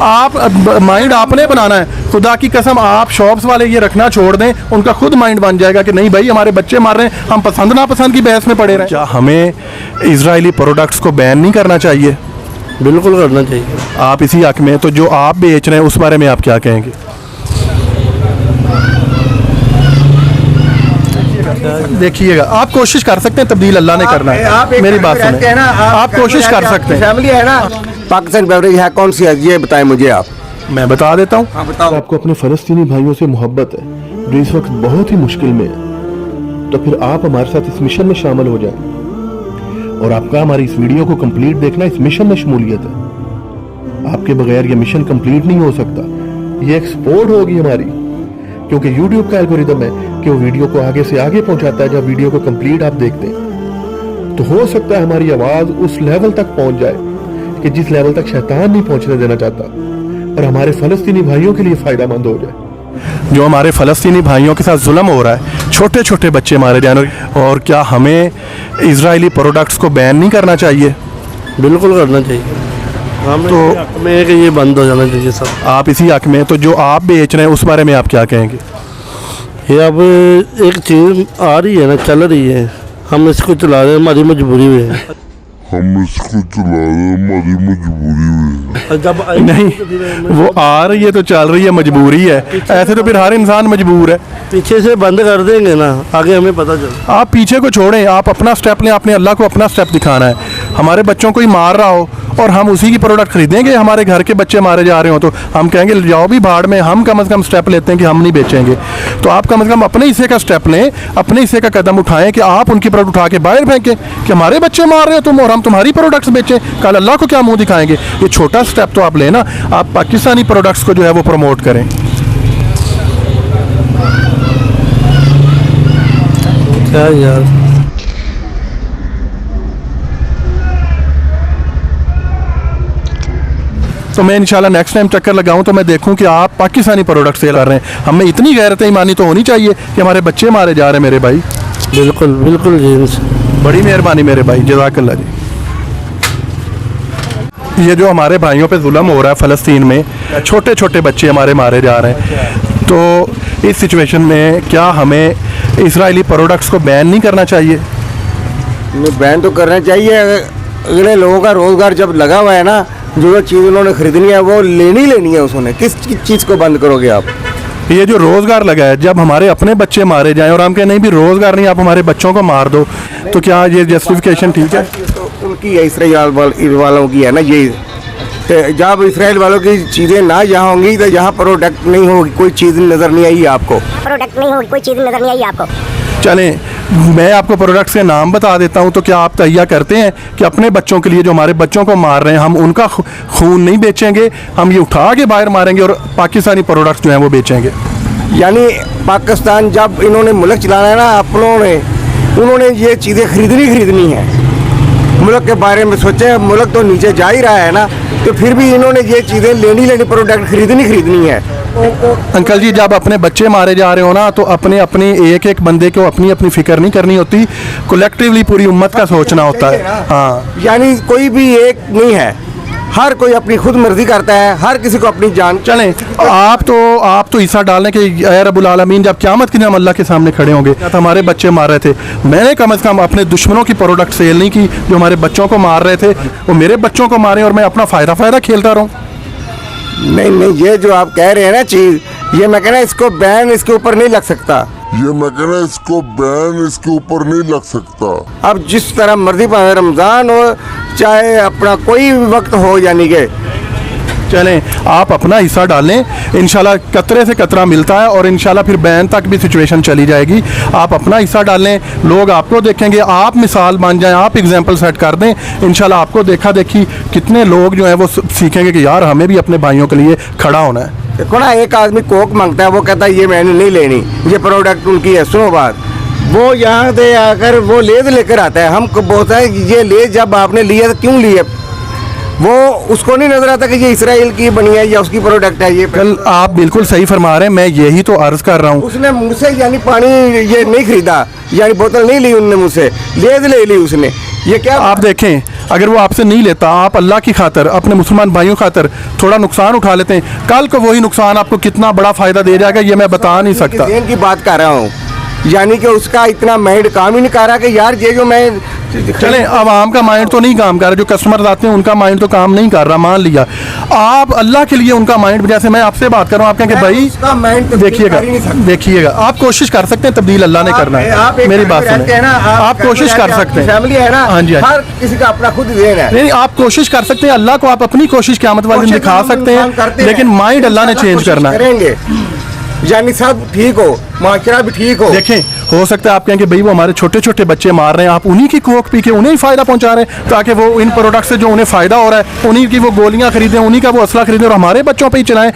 आप माइंड आपने बनाना है, खुदा की कसम आप शॉप्स वाले ये रखना छोड़ दें, उनका खुद माइंड बन जाएगा कि नहीं भाई हमारे बच्चे मार रहे हैं, हम पसंद नापसंद की बहस में पड़े रहे। क्या हमें इजरायली प्रोडक्ट्स को बैन नहीं करना चाहिए? बिल्कुल करना चाहिए। आप इसी हक में, तो जो आप बेच रहे हैं उस बारे में आप क्या कहेंगे? देखिएगा, आप कोशिश कर सकते हैं, तब्दील अल्लाह ने करना है। मेरी बात सुने, आप कोशिश कर सकते हैं। फैमिली है ना, पाकिस्तान बेवरेज है कौन सी है ये बताएं मुझे आप। मैं बता देता हूँ। हाँ बताओ। आपको अपने फलस्तीनी भाइयों से मोहब्बत है जो इस वक्त बहुत ही मुश्किल में है, तो फिर आप हमारे साथ इस मिशन में शामिल हो जाएं। और आपका हमारी इस वीडियो को कंप्लीट देखना इस मिशन में शमूलियत है। आपके बगैर ये मिशन कंप्लीट नहीं हो सकता। ये एक्सपोर्ट होगी हमारी, क्योंकि YouTube का एल्गोरिदम है कि वो वीडियो को आगे से आगे पहुंचाता है। जब वीडियो को कंप्लीट आप देखते हैं तो हो सकता है हमारी आवाज उस लेवल तक पहुंच जाए कि जिस लेवल तक शैतान नहीं पहुंचने देना चाहता, और हमारे फलस्तीनी भाइयों के लिए फायदा मंद हो जाए। जो हमारे फलस्तीनी भाइयों के साथ जुल्म हो रहा है, छोटे छोटे बच्चे मारे जा रहे हैं, और क्या हमें इजरायली प्रोडक्ट्स को बैन नहीं करना चाहिए? बिल्कुल करना चाहिए। तो में कि ये बंद हो जाना चाहिए सब। आप इसी हक में, तो जो आप बेच रहे हैं उस बारे में आप क्या कहेंगे? ये अब एक चीज़ आ रही है ना, चल रही है, हम इसको चला रहे हैं, हमारी मजबूरी हुई है। हम इसको चला रहे हैं, हमारी मजबूरी हुई है। जब नहीं, वो आ रही है तो चल रही है, मजबूरी है। ऐसे तो फिर हर इंसान मजबूर है। पीछे से बंद कर देंगे ना, आगे हमें पता चल। आप पीछे को छोड़ें, आप अपना स्टेप लें, आपने अल्लाह को अपना स्टेप दिखाना है। हमारे बच्चों को ही मार रहा हो और हम उसी की प्रोडक्ट खरीदेंगे, हमारे घर के बच्चे मारे जा रहे हो तो हम कहेंगे जाओ भी भाड़ में। हम कम से कम स्टेप लेते हैं कि हम नहीं बेचेंगे। तो आप कम से कम अपने हिस्से का स्टेप लें, अपने हिस्से का कदम उठाएं कि आप उनकी प्रोडक्ट उठा के बाहर फेंकें कि हमारे बच्चे मार रहे हो तुम और हम तुम्हारी प्रोडक्ट्स बेचें। कल अल्लाह को क्या मुंह दिखाएंगे? ये छोटा स्टेप तो आप लेना, आप पाकिस्तानी प्रोडक्ट्स को जो है वो प्रमोट करें। क्या यार, तो मैं इंशाल्लाह नेक्स्ट टाइम चक्कर लगाऊं तो मैं देखूं कि आप पाकिस्तानी प्रोडक्ट सेल कर रहे हैं। हमें इतनी गैरत ईमानी तो होनी चाहिए कि हमारे बच्चे मारे जा रहे हैं मेरे भाई। बिल्कुल बिल्कुल जी, बड़ी मेहरबानी मेरे भाई, जज़ाकल्लाह जी। ये जो हमारे भाइयों पे जुल्म हो रहा है फ़लस्तीन में, छोटे छोटे बच्चे हमारे मारे जा रहे हैं, तो इस सिचुएशन में क्या हमें इजरायली प्रोडक्ट्स को बैन नहीं करना चाहिए? बैन तो करना चाहिए। अगले लोगों का रोजगार जब लगा हुआ है ना, जो चीज़ उन्होंने खरीदनी है वो लेनी है उसने। किस चीज़ को बंद करोगे आप? ये जो रोज़गार लगा है, जब हमारे अपने बच्चे मारे जाएं और हम कहें नहीं भी रोज़गार नहीं, आप हमारे बच्चों को मार दो, तो क्या ये जस्टिफिकेशन ठीक है? तो उनकी है, इसराइल वालों की है ना ये। तो जब इसराइल वालों की चीज़ें ना यहाँ होंगी तो यहाँ प्रोडक्ट नहीं होगी, कोई चीज़ नज़र नहीं आई आपको। प्रोडक्ट नहीं होगी, कोई चीज़ नज़र नहीं आई आपको। चलें, मैं आपको प्रोडक्ट्स के नाम बता देता हूं, तो क्या आप तैयार करते हैं कि अपने बच्चों के लिए, जो हमारे बच्चों को मार रहे हैं, हम उनका खून नहीं बेचेंगे, हम ये उठा के बाहर मारेंगे और पाकिस्तानी प्रोडक्ट्स जो हैं वो बेचेंगे? यानी पाकिस्तान जब इन्होंने मुल्क चलाना है ना अपनों ने, उन्होंने ये चीज़ें खरीदनी है। मुल्क के बारे में सोचे, मुल्क तो नीचे जा ही रहा है ना, तो फिर भी इन्होंने ये चीज़ें लेनी प्रोडक्ट खरीदनी है। अंकल जी, जब अपने बच्चे मारे जा रहे हो ना, तो अपने एक एक बंदे को अपनी फिक्र नहीं करनी होती, कलेक्टिवली पूरी उम्मत का सोचना होता है। हाँ, यानी कोई भी एक नहीं है, हर कोई अपनी खुद मर्जी करता है, हर किसी को अपनी जान। चलें, आप तो हिस्सा डालने के या रब्बुल आलमीन, जब क़यामत के दिन हम अल्लाह के सामने खड़े होंगे, तो हमारे बच्चे मार रहे थे, मैंने कम से कम अपने दुश्मनों की प्रोडक्ट सेल नहीं की जो हमारे बच्चों को मार रहे थे, वो मेरे बच्चों को मारे और मैं अपना फ़ायदा खेलता रहूँ। नहीं, ये जो आप कह रहे हैं ना चीज़, ये मैं कह रहा इसको बैन इसके ऊपर नहीं लग सकता। ये मैं कह रहा इसको बैन इसके ऊपर नहीं लग सकता। अब जिस तरह मर्जी, चाहे रमज़ान हो चाहे अपना कोई भी वक्त हो, यानी कि चलें, आप अपना हिस्सा डालें, इंशाल्लाह कतरे से कतरा मिलता है और इंशाल्लाह फिर बैन तक भी सिचुएशन चली जाएगी। आप अपना हिस्सा डालें, लोग आपको देखेंगे, आप मिसाल बन जाएं, आप एग्जाम्पल सेट कर दें, इंशाल्लाह आपको देखा देखी कितने लोग जो हैं वो सीखेंगे कि यार हमें भी अपने भाइयों के लिए खड़ा होना है। देखो ना, एक आदमी कोक मांगता है, वो कहता है ये मैंने नहीं लेनी, ये प्रोडक्ट उनकी है। सुनो बात, वो यहाँ से आकर वो लेद लेकर आता है, हम बोलता है ये लेद जब आपने लिया तो क्यों लिए? वो उसको नहीं नजर आता कि ये इसराइल की बनी है या उसकी प्रोडक्ट है। ये कल आप बिल्कुल सही फरमा रहे हैं, मैं यही तो अर्ज कर रहा हूँ। उसने मुझसे यानी पानी ये नहीं खरीदा, यानी बोतल नहीं ली उनने मुझसे, लेद ले ली उसने। ये क्या आप देखें, अगर वो आपसे नहीं लेता, आप अल्लाह की खातर, अपने मुसलमान भाइयों खातर थोड़ा नुकसान उठा लेते हैं, कल को वही नुकसान आपको कितना बड़ा फ़ायदा दे जाएगा ये मैं बता नहीं सकता। ज़हन की बात कर रहा हूँ, यानी कि उसका इतना माइंड काम ही नहीं कर रहा कि यार ये जो मैं चलें, आवाम का माइंड तो नहीं काम कर रहा, जो कस्टमर आते हैं उनका माइंड तो काम नहीं कर रहा, मान लिया। आप अल्लाह के लिए उनका माइंड, जैसे मैं आपसे बात कर रहा हूँ, आप कहेंगे भाई उसका माइंड तब्दील देखिएगा, कर ही नहीं सकता। देखिएगा, आप कोशिश कर सकते हैं, तब्दील अल्लाह ने करना है। मेरी बात सुने, आप कोशिश कर सकते हैं, फैमिली है ना, हाँ जी, हर किसी का अपना खुद ज़हन है। नहीं, आप कोशिश कर सकते हैं, अल्लाह को आप अपनी कोशिश क़यामत वाले दिन दिखा सकते हैं, लेकिन माइंड अल्लाह ने चेंज करना है। करेंगे, यानी सब ठीक हो, माशरा भी ठीक हो। देखें, हो सकता है आप कहेंगे भाई वो हमारे छोटे छोटे बच्चे मार रहे हैं, आप उन्हीं की कोक पी के उन्हें ही फ़ायदा पहुंचा रहे हैं, ताकि वो इन प्रोडक्ट से जो उन्हें फ़ायदा हो रहा है उन्हीं की वो गोलियां खरीदें, उन्हीं का वो असला खरीदें और हमारे बच्चों पे ही चलाएं।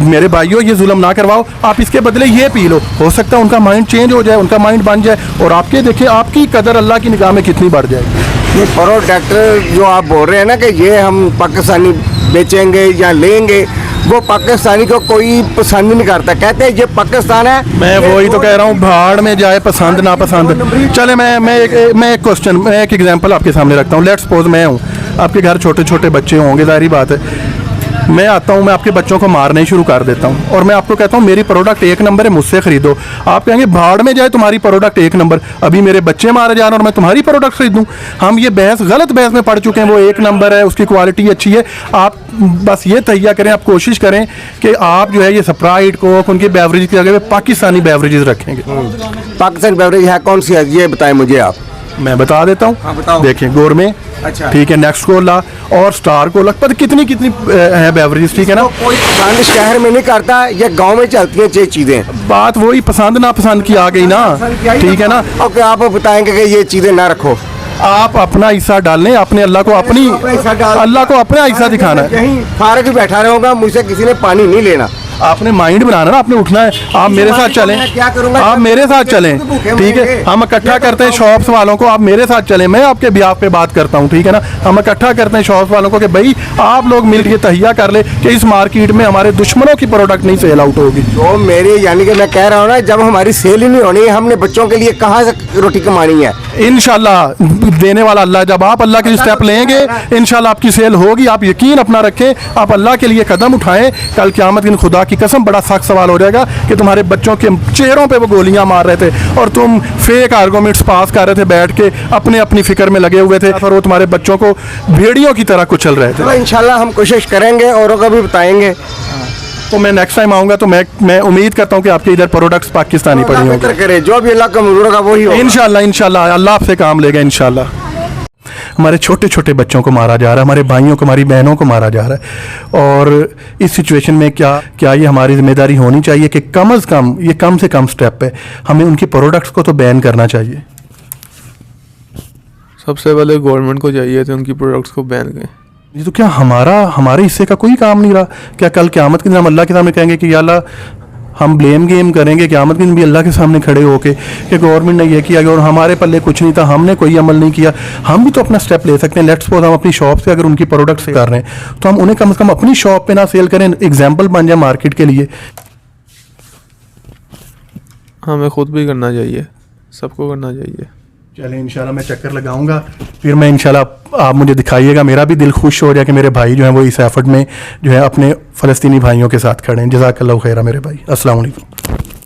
मेरे भाइयों, ये जुल्म ना करवाओ, आप इसके बदले ये पी लो, हो सकता है उनका माइंड चेंज हो जाए, उनका माइंड बन जाए, और आपके देखिए आपकी कदर अल्लाह की निगाह में कितनी बढ़ जाएगी। ये प्रोडक्ट जो आप बोल रहे हैं ना कि ये हम पाकिस्तानी बेचेंगे या लेंगे, वो पाकिस्तानी को कोई पसंद नहीं करता, कहते हैं ये पाकिस्तान है। मैं वही तो कह रहा हूँ, भाड़ में जाए पसंद ना पसंद। चले, मैं एक क्वेश्चन, मैं एक एग्जांपल आपके सामने रखता हूँ। लेट्स सपोज मैं हूँ, आपके घर छोटे छोटे बच्चे होंगे, जाहिर बात है, मैं आता हूँ, मैं आपके बच्चों को मारने शुरू कर देता हूँ, और मैं आपको कहता हूँ मेरी प्रोडक्ट एक नंबर है, मुझसे खरीदो। आप कहेंगे भाड़ में जाए तुम्हारी प्रोडक्ट एक नंबर, अभी मेरे बच्चे मारे जा रहे हैं और मैं तुम्हारी प्रोडक्ट खरीदूँ। हम ये बहस, गलत बहस में पड़ चुके हैं। वो एक नंबर है, उसकी क्वालिटी अच्छी है। आप बस ये तहिया करें, आप कोशिश करें कि आप जो है ये स्प्राइट, कोक, उनकी बेवरेज की जगह पे पाकिस्तानी बेवरेजेस रखेंगे। पाकिस्तानी बेवरेज है कौन सी है, ये बताएं मुझे आप। मैं बता देता हाँ, बताओ। हूँ, देखिए गोरमे, अच्छा। ठीक है, नेक्स्ट कोला और स्टार कोला, पता कितनी कितनी है बेवरेजेस, ठीक है ना। कोई पसंद शहर में नहीं करता, ये गांव में चलती हैं ये चीज़ें। बात वही पसंद ना पसंद की आ गई ना, ठीक है ना। और आप बताएंगे कि ये चीज़ें ना रखो, आप अपना हिस्सा डालने, अपने अल्लाह को अपनी, अल्लाह को अपना हिस्सा दिखाना है। यहीं फारग ही बैठा रहूंगा, मुझसे किसी ने पानी नहीं लेना। आपने माइंड बनाना ना, आपने उठना है, आप मेरे साथ चलें, क्या करूंगा? आप मेरे साथ चलें, ठीक है। हम इकट्ठा करते हैं शॉप्स वालों को, आप मेरे साथ चलें, मैं आपके बिहाफ पे बात करता हूँ, ठीक है ना। हम इकट्ठा करते हैं शॉप्स वालों को कि भाई आप लोग मिल के तहिया कर ले कि इस मार्केट में हमारे दुश्मनों की प्रोडक्ट नहीं सेल आउट होगी। तो मेरी, यानी कि मैं कह रहा हूँ ना, जब हमारी सेल ही नहीं होनी, हमने बच्चों के लिए कहाँ से रोटी कमानी है। इंशाल्लाह देने वाला अल्लाह, जब आप अल्लाह के स्टेप लेंगे इंशाल्लाह आपकी सेल होगी। आप यकीन अपना रखें, आप अल्लाह के लिए कदम उठाएं, कल क़यामत के दिन खुदा की कसम बड़ा सख्त सवाल हो जाएगा कि तुम्हारे बच्चों के चेहरों पे वो गोलियां मार रहे थे और तुम फेक आर्गूमेंट्स पास कर रहे थे बैठ के, अपने अपनी फिक्र में लगे हुए थे, और वो तुम्हारे बच्चों को भेड़ियों की तरह कुचल रहे थे। तो इंशाल्लाह हम कोशिश करेंगे, औरों को भी बताएंगे। तो मैं नेक्स्ट टाइम आऊँगा तो मैं उम्मीद करता हूँ कि आपके इधर प्रोडक्ट्स पाकिस्तानी पड़ी होंगे। बेहतर करे, जो भी अल्लाह का मंजूर होगा वही होगा। इंशाल्लाह, इंशाल्लाह अल्लाह आपसे काम लेगा इंशाल्लाह। हमारे छोटे छोटे बच्चों को मारा जा रहा है, हमारे भाइयों को, हमारी बहनों को मारा जा रहा है, और इस सिचुएशन में क्या ये हमारी जिम्मेदारी होनी चाहिए कि कम से कम, ये कम से कम स्टेप है, हमें उनकी प्रोडक्ट्स को तो बैन करना चाहिए। सबसे पहले गवर्नमेंट को चाहिए थे उनकी प्रोडक्ट्स को बैन करें। ये तो क्या हमारे हिस्से का कोई काम नहीं रहा? क्या कल क़यामत के दिन हम अल्लाह के सामने कहेंगे कि या अल्लाह, हम ब्लेम गेम करेंगे क़यामत के दिन भी अल्लाह के सामने खड़े होके कि गवर्नमेंट ने ये किया और हमारे पल्ले कुछ नहीं था, हमने कोई अमल नहीं किया? हम भी तो अपना स्टेप ले सकते हैं। लेट्स सपोज हम अपनी शॉप से अगर उनकी प्रोडक्ट कर रहे हैं तो हम उन्हें कम से कम अपनी शॉप पे ना सेल करें, एग्जाम्पल बन जाए मार्केट के लिए। हमें खुद भी करना चाहिए, सबको करना चाहिए। चलें, इंशाल्लाह मैं चक्कर लगाऊंगा, फिर मैं इंशाल्लाह आप मुझे दिखाइएगा, मेरा भी दिल खुश हो जाए कि मेरे भाई जो हैं वो इस एफर्ट में जो है अपने फ़लस्तीनी भाइयों के साथ खड़े हैं। जज़ाकल्लाहु खैरा मेरे भाई। अस्सलाम वालेकुम।